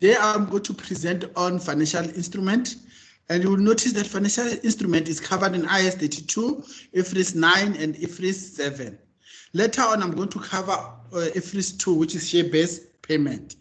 Today I'm going to present on financial instrument, and you will notice that financial instrument is covered in IAS 32, IFRS 9, and IFRS 7. Later on, I'm going to cover IFRS 2, which is share-based payment.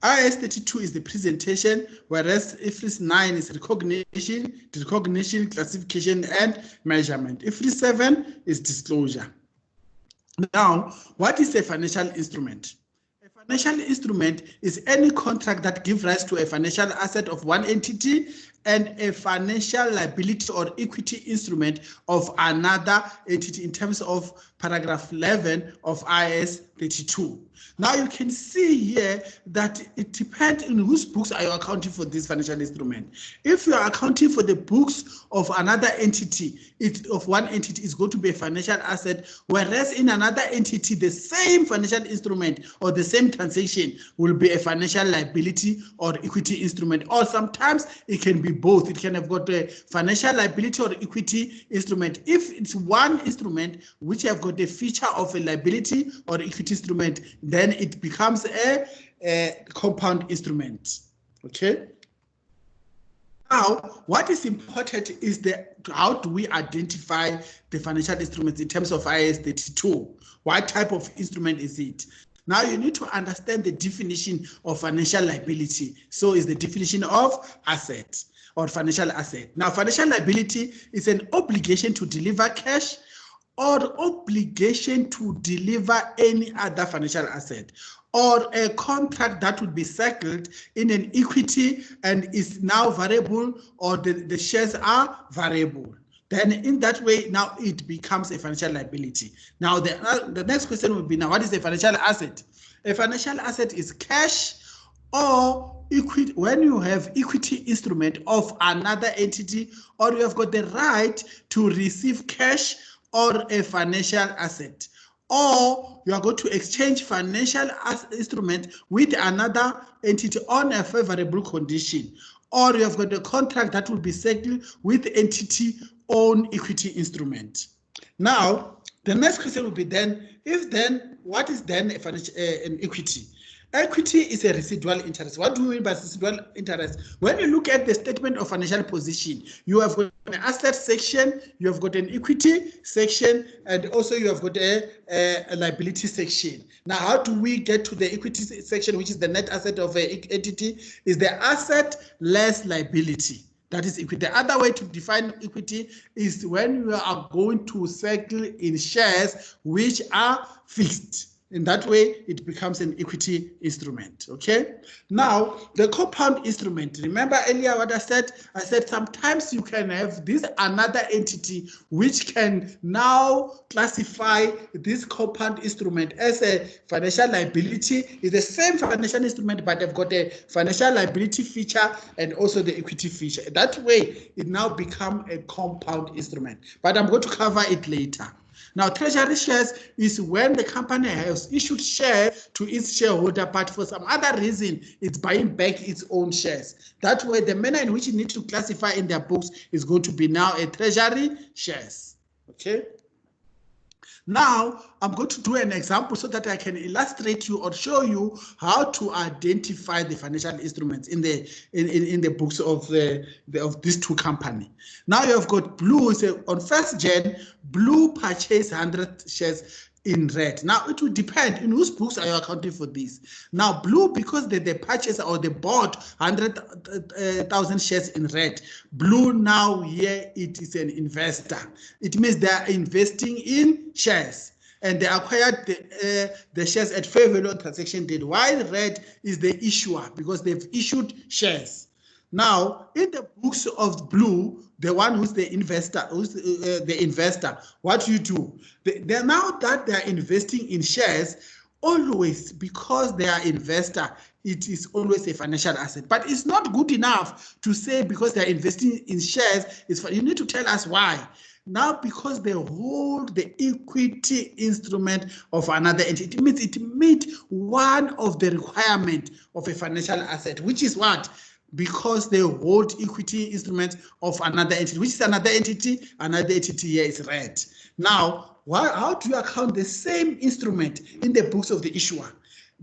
IAS 32 is the presentation, whereas IFRS 9 is recognition, classification, and measurement. IFRS 7 is disclosure. Now, what is a financial instrument? A financial instrument is any contract that gives rise to a financial asset of one entity and a financial liability or equity instrument of another entity in terms of paragraph 11 of IAS 32. Now you can see here that it depends on whose books are you accounting for this financial instrument. If you are accounting for the books of another entity, one entity is going to be a financial asset, whereas in another entity, the same financial instrument or the same transaction will be a financial liability or equity instrument, or sometimes it can be both. It can have got a financial liability or equity instrument. If it's one instrument which have got a feature of a liability or equity instrument, then it becomes a compound instrument. Okay. Now, what is important is how do we identify the financial instruments in terms of IAS 32? What type of instrument is it? Now you need to understand the definition of financial liability. So is the definition of asset or financial asset. Now, financial liability is an obligation to deliver cash or obligation to deliver any other financial asset, or a contract that would be settled in an equity and is now variable, or the shares are variable. Then in that way, now it becomes a financial liability. Now the next question would be, now what is a financial asset? A financial asset is cash or equity, when you have equity instrument of another entity, or you have got the right to receive cash or a financial asset, or you are going to exchange financial instrument with another entity on a favorable condition, or you have got a contract that will be settled with entity own equity instrument. Now, the next question will be what is then an equity? Equity is a residual interest. What do we mean by residual interest? When you look at the statement of financial position, you have got an asset section, you have got an equity section, and also you have got a liability section. Now, how do we get to the equity section, which is the net asset of an entity? Is the asset less liability. That is equity. The other way to define equity is when you are going to settle in shares which are fixed. In that way, it becomes an equity instrument, okay? Now, the compound instrument, remember earlier what I said? I said sometimes you can have this another entity which can now classify this compound instrument as a financial liability. It's the same financial instrument, but they've got a financial liability feature and also the equity feature. That way, it now becomes a compound instrument, but I'm going to cover it later. Now, treasury shares is when the company has issued shares to its shareholder, but for some other reason, it's buying back its own shares. That way, the manner in which you need to classify in their books is going to be now a treasury shares. Okay. Now, I'm going to do an example so that I can illustrate you or show you how to identify the financial instruments in the books of these two companies. Now you have got Blue. On 1st Jan, Blue purchased 100 shares in red. Now it will depend in whose books are you accounting for this. Now Blue, because they purchased or they bought 100,000 shares in red, Blue now here it is an investor. It means they are investing in shares and they acquired the shares at fair value on transaction date, while red is the issuer because they've issued shares. Now, in the books of Blue, the one who's the investor, what you do? Now that they are investing in shares, always, because they are investor, it is always a financial asset. But it's not good enough to say because they are investing in shares, you need to tell us why. Now, because they hold the equity instrument of another entity, it means it meets one of the requirements of a financial asset, which is what? Because they hold equity instruments of another entity. Which is another entity? Another entity here is red. Now, how do you account the same instrument in the books of the issuer?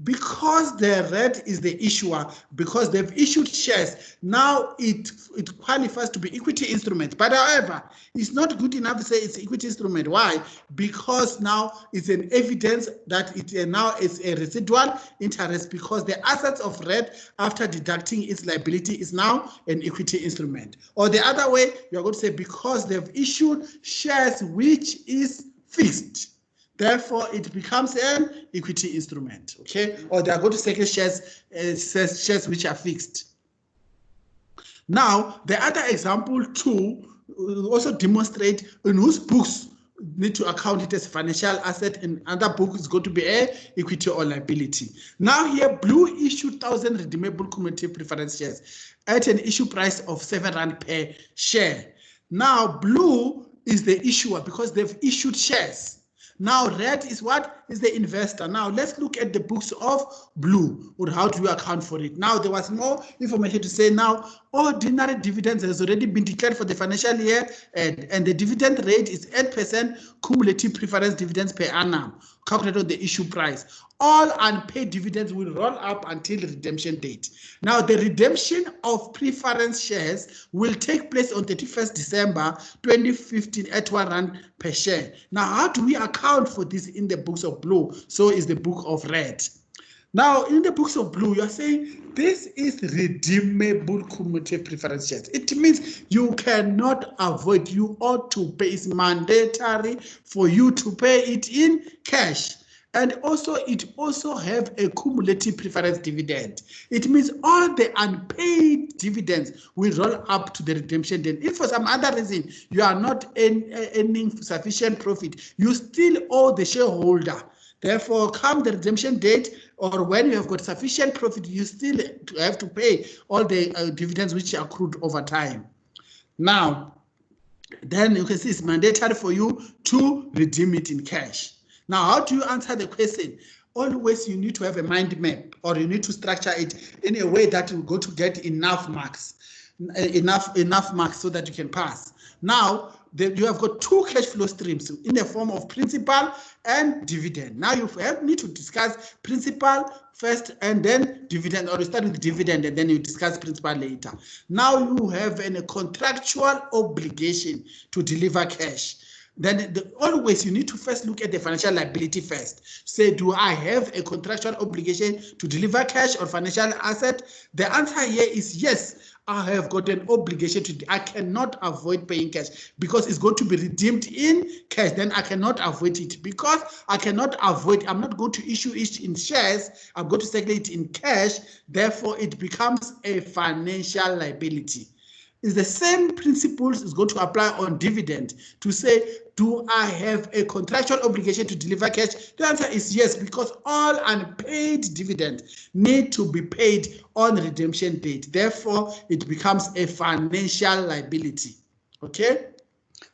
because the red is the issuer, because they've issued shares, now it qualifies to be equity instrument. But however, it's not good enough to say it's equity instrument. Why? Because now it's an evidence that it now is a residual interest, because the assets of red after deducting its liability is now an equity instrument. Or the other way, you're going to say because they've issued shares which is fixed, therefore it becomes an equity instrument, okay? Or they are going to second shares, shares which are fixed. Now, the other example too also demonstrate in whose books need to account it as financial asset, and other book is going to be a equity or liability. Now here, Blue issued 1,000 redeemable cumulative preference shares at an issue price of R7 per share. Now, Blue is the issuer because they've issued shares. Now, red is what? Is the investor. Now, let's look at the books of Blue, or how do you account for it? Now, there was more information to say now, ordinary dividends has already been declared for the financial year, and the dividend rate is 8% cumulative preference dividends per annum, calculated on the issue price. All unpaid dividends will roll up until the redemption date. Now, the redemption of preference shares will take place on 31st December 2015 at R1 per share. Now, how do we account for this in the books of Blue? So is the book of red. Now, in the books of Blue, you are saying this is redeemable cumulative preference shares. It means you cannot avoid, you ought to pay. It's mandatory for you to pay it in cash. And also, it also have a cumulative preference dividend. It means all the unpaid dividends will roll up to the redemption date. If for some other reason you are not earning sufficient profit, you still owe the shareholder. Therefore, come the redemption date, or when you have got sufficient profit, you still have to pay all the dividends which are accrued over time. Now, then you can see it's mandatory for you to redeem it in cash. Now, how do you answer the question? Always you need to have a mind map, or you need to structure it in a way that you go to get enough marks, enough marks so that you can pass. Now, you have got two cash flow streams in the form of principal and dividend. Now you need to discuss principal first and then dividend, or you start with dividend and then you discuss principal later. Now you have a contractual obligation to deliver cash. Then always you need to first look at the financial liability first. Say, do I have a contractual obligation to deliver cash or financial asset? The answer here is yes. I have got an obligation to, I cannot avoid paying cash because it's going to be redeemed in cash. Then I cannot avoid it because I cannot avoid, I'm not going to issue it in shares, I'm going to settle it in cash. Therefore, it becomes a financial liability. Is the same principles is going to apply on dividend to say, do I have a contractual obligation to deliver cash? The answer is yes, because all unpaid dividends need to be paid on redemption date. Therefore, it becomes a financial liability. Okay?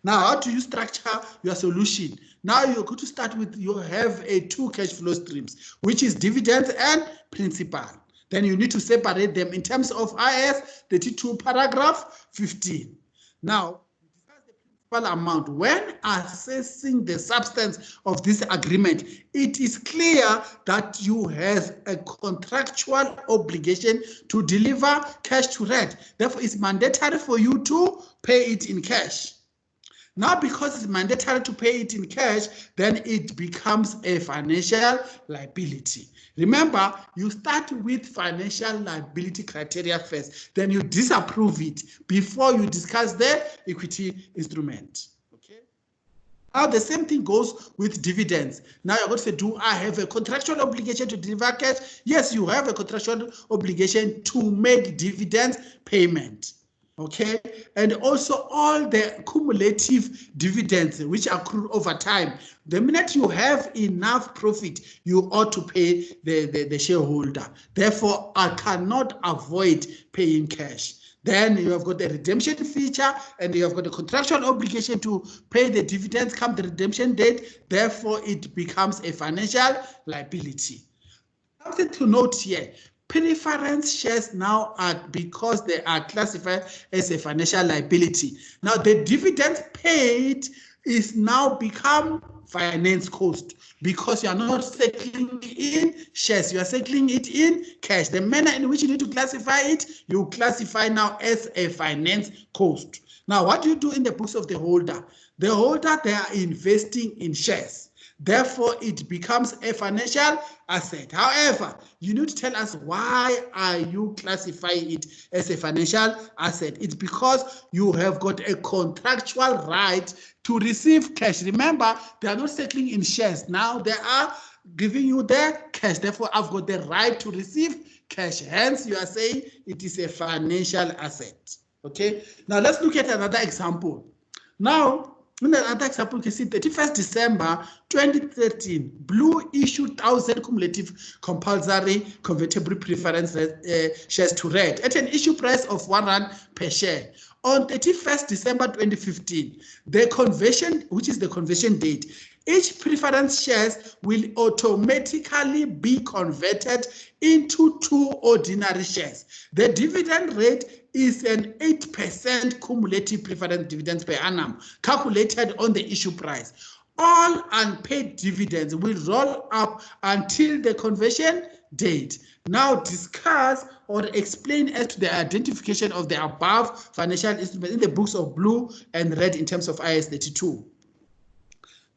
Now, how do you structure your solution? Now you're going to start with, you have two cash flow streams, which is dividends and principal. Then you need to separate them in terms of IS 32 paragraph 15. Now, the principal amount. When assessing the substance of this agreement, it is clear that you have a contractual obligation to deliver cash to red. Therefore, it's mandatory for you to pay it in cash. Now, because it's mandatory to pay it in cash, then it becomes a financial liability. Remember, you start with financial liability criteria first, then you disapprove it before you discuss the equity instrument. Okay. Now, the same thing goes with dividends. Now, you're going to say, do I have a contractual obligation to deliver cash? Yes, you have a contractual obligation to make dividends payment. Okay, and also all the cumulative dividends which accrue over time. The minute you have enough profit, you ought to pay the shareholder. Therefore, I cannot avoid paying cash. Then you have got the redemption feature, and you have got the contractual obligation to pay the dividends come the redemption date. Therefore, it becomes a financial liability. Something to note here. Preference shares now are, because they are classified as a financial liability. Now, the dividend paid is now become finance cost because you are not settling in shares, you are settling it in cash. The manner in which you need to classify it, you classify now as a finance cost. Now, what do you do in the books of the holder? The holder, they are investing in shares. Therefore, it becomes a financial asset. However, you need to tell us why are you classifying it as a financial asset. It's because you have got a contractual right to receive cash. Remember, they are not settling in shares. Now they are giving you the cash. Therefore, I've got the right to receive cash. Hence, you are saying it is a financial asset. Okay. Now, let's look at another example. Now, in another example, you can see 31st December 2013, Blue issued 1,000 cumulative compulsory convertible preference shares to Red at an issue price of R1 per share. On 31st December 2015, the conversion, which is the conversion date, each preference shares will automatically be converted into 2 ordinary shares. The dividend rate is an 8% cumulative preference dividends per annum calculated on the issue price. All unpaid dividends will roll up until the conversion date. Now discuss or explain as to the identification of the above financial instruments in the books of Blue and Red in terms of IAS 32.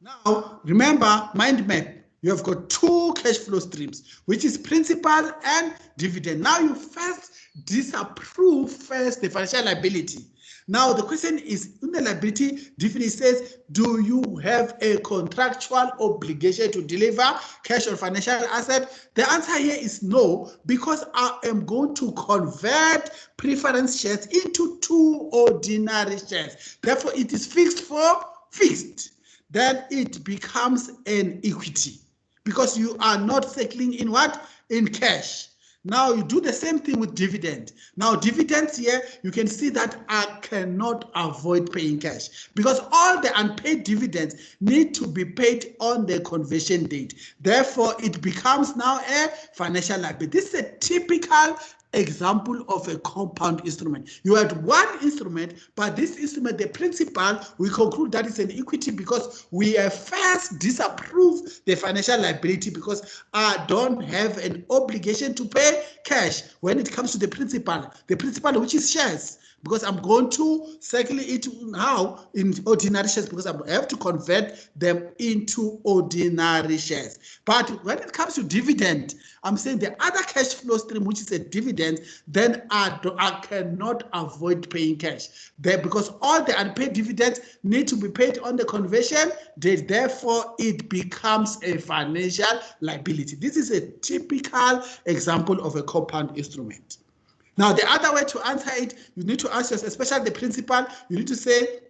Now, remember, mind map, you have got 2 cash flow streams, which is principal and dividend. Now, you first disapprove the financial liability. Now, the question is, in the liability definition says, do you have a contractual obligation to deliver cash or financial asset? The answer here is no, because I am going to convert preference shares into 2 ordinary shares. Therefore, it is fixed for fixed. Then it becomes an equity because you are not settling in what? In cash. Now you do the same thing with dividend. Now dividends here, you can see that I cannot avoid paying cash because all the unpaid dividends need to be paid on the conversion date. Therefore, it becomes now a financial liability. This is a typical example of a compound instrument. You had one instrument, but this instrument, the principal, we conclude that it's an equity because we have first disapproved the financial liability because I don't have an obligation to pay cash when it comes to the principal which is shares. Because I'm going to circle it now in ordinary shares because I have to convert them into ordinary shares. But when it comes to dividend, I'm saying the other cash flow stream, which is a dividend, then I cannot avoid paying cash there because all the unpaid dividends need to be paid on the conversion date. Therefore, it becomes a financial liability. This is a typical example of a compound instrument. Now, the other way to answer it, you need to answer, especially the principal, you need to say,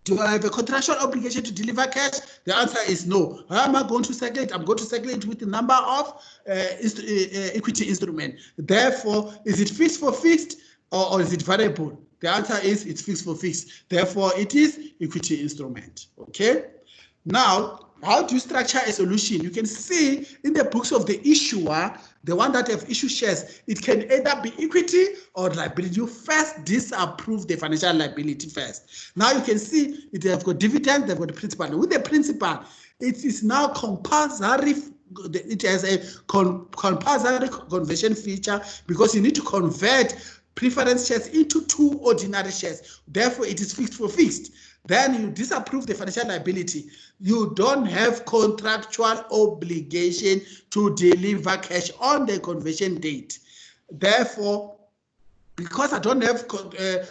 do I have a contractual obligation to deliver cash? The answer is no. How am I going to settle it? I'm going to settle it with the number of equity instrument. Therefore, is it fixed for fixed or is it variable? The answer is it's fixed for fixed. Therefore, it is equity instrument. Okay? Now, how do you structure a solution? You can see in the books of the issuer, the one that have issued shares, it can either be equity or liability. You first disapprove the financial liability first. Now you can see it have got dividends, they've got the principal. With the principal, it is now compulsory. It has a compulsory conversion feature because you need to convert preference shares into 2 ordinary shares. Therefore, it is fixed for fixed. Then you disapprove the financial liability. You don't have contractual obligation to deliver cash on the conversion date. Therefore, because I don't have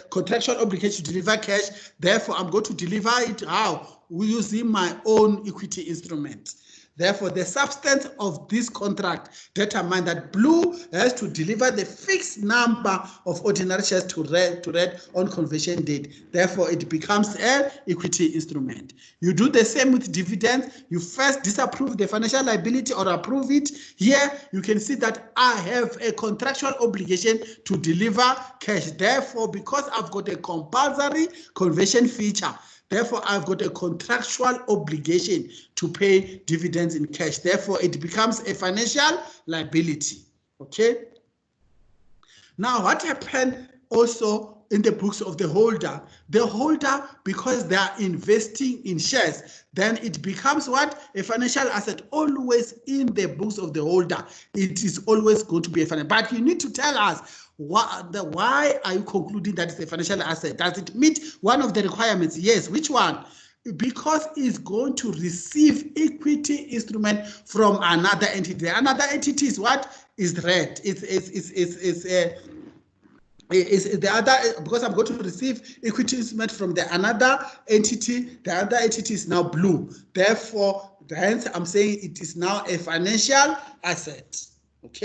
contractual obligation to deliver cash, therefore I'm going to deliver it how? Using my own equity instrument. Therefore, the substance of this contract determines that Blue has to deliver the fixed number of ordinary shares to Red on conversion date. Therefore, it becomes an equity instrument. You do the same with dividends. You first disapprove the financial liability or approve it. Here, you can see that I have a contractual obligation to deliver cash. Therefore, because I've got a compulsory conversion feature, therefore, I've got a contractual obligation to pay dividends in cash. Therefore, it becomes a financial liability. Okay? Now, what happened also in the books of the holder, because they are investing in shares, then it becomes what? A financial asset. Always in the books of the holder, it is always going to be a financial. But you need to tell us why are you concluding that it's a financial asset? Does it meet one of the requirements? Yes. Which one? Because it's going to receive equity instrument from another entity. Another entity is what? Is red. It's the other, because I'm going to receive equity instrument from the another entity. The other entity is now blue. Therefore, hence I'm saying it is now a financial asset.